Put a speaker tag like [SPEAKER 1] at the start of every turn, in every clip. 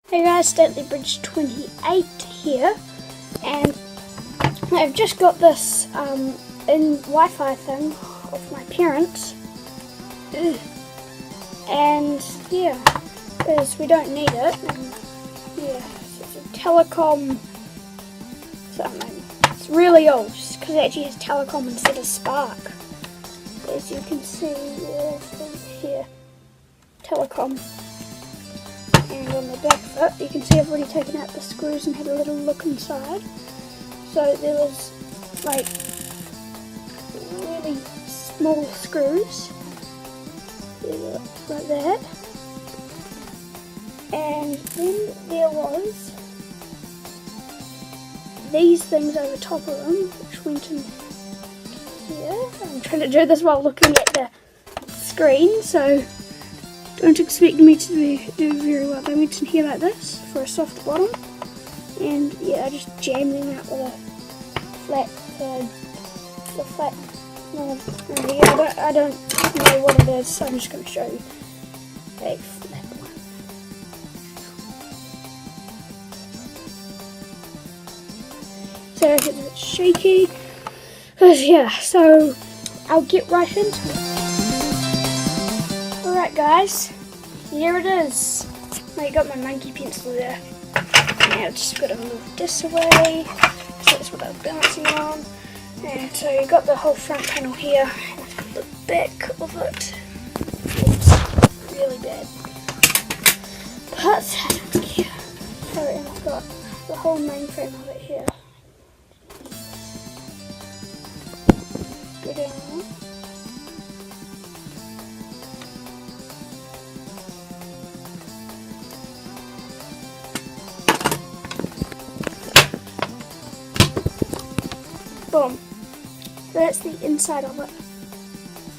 [SPEAKER 1] Hey guys, Stately Bridge 28 here, and I've just got this in Wi-Fi thing of my parents, and yeah, because we don't need it, and yeah, it's a telecom something. It's really old, just because it actually has telecom instead of Spark. As you can see here, telecom. And on the back of it, you can see I've already taken out the screws and had a little look inside. So there was like really small screws, like that. And then there was these things over top of them, which went in here. I'm trying to do this while looking at the screen, so don't expect me to do very well. They went in here like this for a soft bottom, and yeah, I just jammed them out with a flat, I don't know what it is, so I'm just going to show you a flat one. So it's a bit shaky, yeah, so I'll get right into it. Alright guys, here it is. I got my monkey pencil there. Now just got to move this away, so that's what I was balancing on. And so you got the whole front panel here, and the back of it. It's really bad. But yeah. So and I've got the whole main frame of it here. Go down. Boom. So that's the inside of it.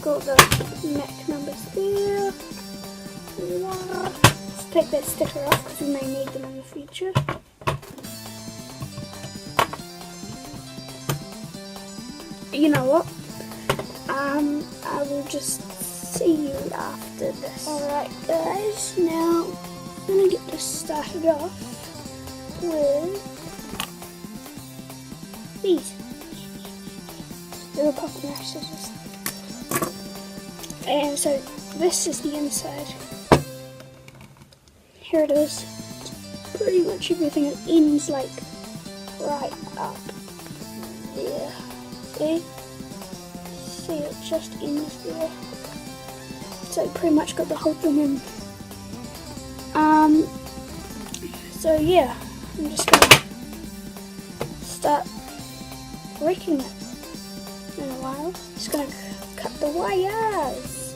[SPEAKER 1] Got the MAC numbers there. Let's take that sticker off because we may need them in the future. You know what? I will just see you after this. Alright guys, now I'm going to get this started off with these. Little pocket knife scissors. And so this is the inside. Here it is. It's pretty much everything. It ends like right up there. See? See, it just ends there. So pretty much got the whole thing in. So yeah, I'm just gonna start breaking it. In a while, just gonna cut the wires.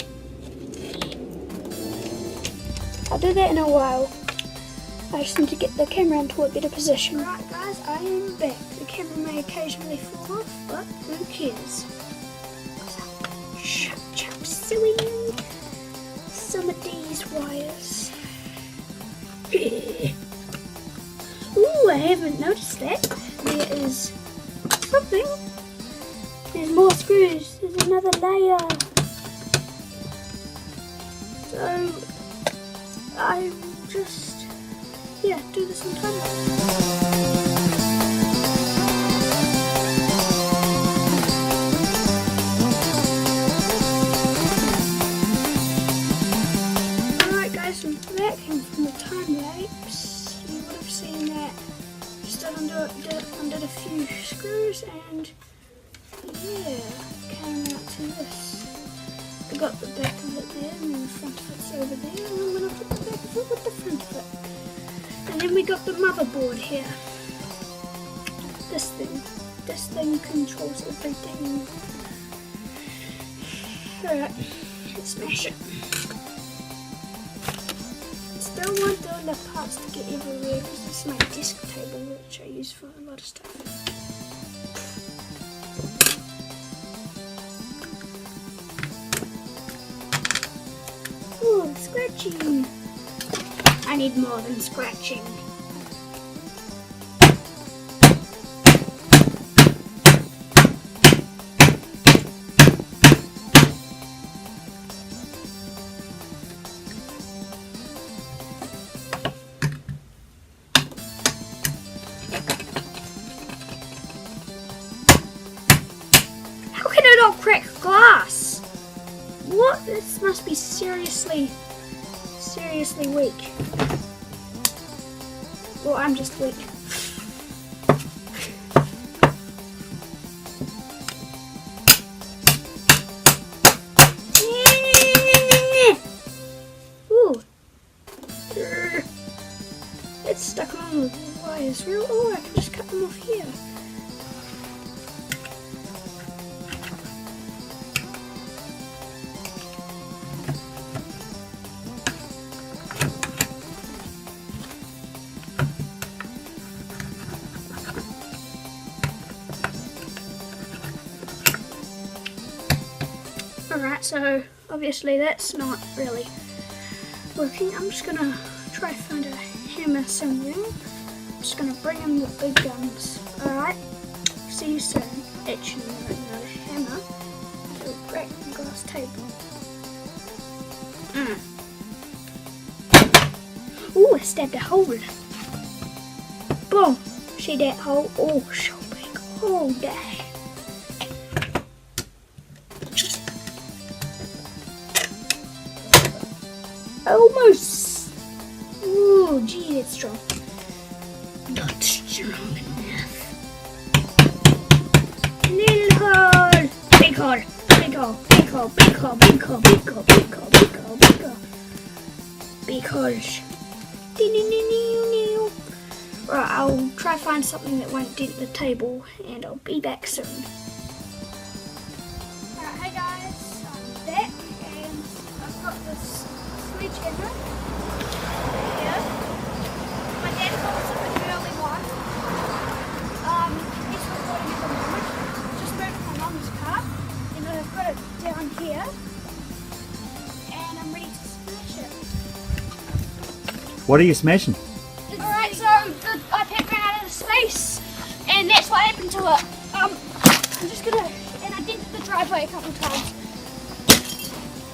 [SPEAKER 1] I'll do that in a while. I just need to get the camera into a better position. Right guys, I am back. The camera may occasionally fall off, but who cares? Chop sewing some of these wires. Ooh, I haven't noticed that. There is something. There's more screws, there's another layer. So I will just, yeah, do this on time. Alright guys, from that came from the time lapse. You would have seen that just undid a few screws, and yeah, came out to this. I got the back of it there, and then the front of it's over there, and I'm going to put the back of it with the front of it. And then we got the motherboard here. This thing controls everything. Alright, let's smash it. Still want all the parts to get everywhere, because this is my desk table, which I use for a lot of stuff. Ooh, scratching. I need more than scratching. crack glass. What? This must be seriously weak. Well, I'm just weak. Ooh. It's stuck on the wires. Oh, I can just cut them off here. Alright, so obviously that's not really working. I'm just gonna try to find a hammer somewhere. I'm just gonna bring in the big guns. Alright, see you soon. Actually, no, not a hammer. So great glass table. Ooh, I stabbed a hole. Boom! See that hole? Oh, so big. Oh, dang. Almost. Ooh, gee, it's strong. Not strong enough. Little hole. Big hole. Big hole. Big hole. Big hole. Big hole. Big hole. Big hole. Big hole. Big hole. Big holes. Right, I'll try to find something that won't dent the table, and I'll be back soon. Alright, hey guys, I'm back, and I've got this sledgehammer here. My dad calls it the early one. He's recording at the moment. Just moved my mum's car, and I've got it down here, and I'm ready to smash it.
[SPEAKER 2] What are you smashing?
[SPEAKER 1] Alright, so the iPad ran out of space, and that's what happened to it. I'm just gonna, and I dented the driveway a couple of times.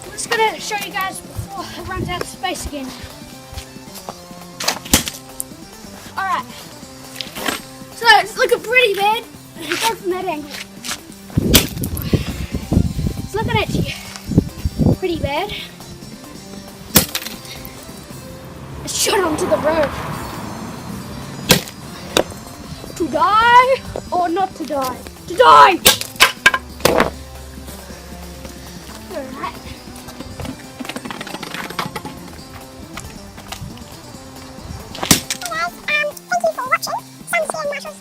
[SPEAKER 1] I'm just gonna show you guys before it runs out of space again. Alright, so it's looking pretty bad. Go from that angle. It's looking at you pretty bad. It's shot onto the road. To die or not to die? To die! Alright.
[SPEAKER 3] Hey guys, thank you for watching. Some CM Marshall's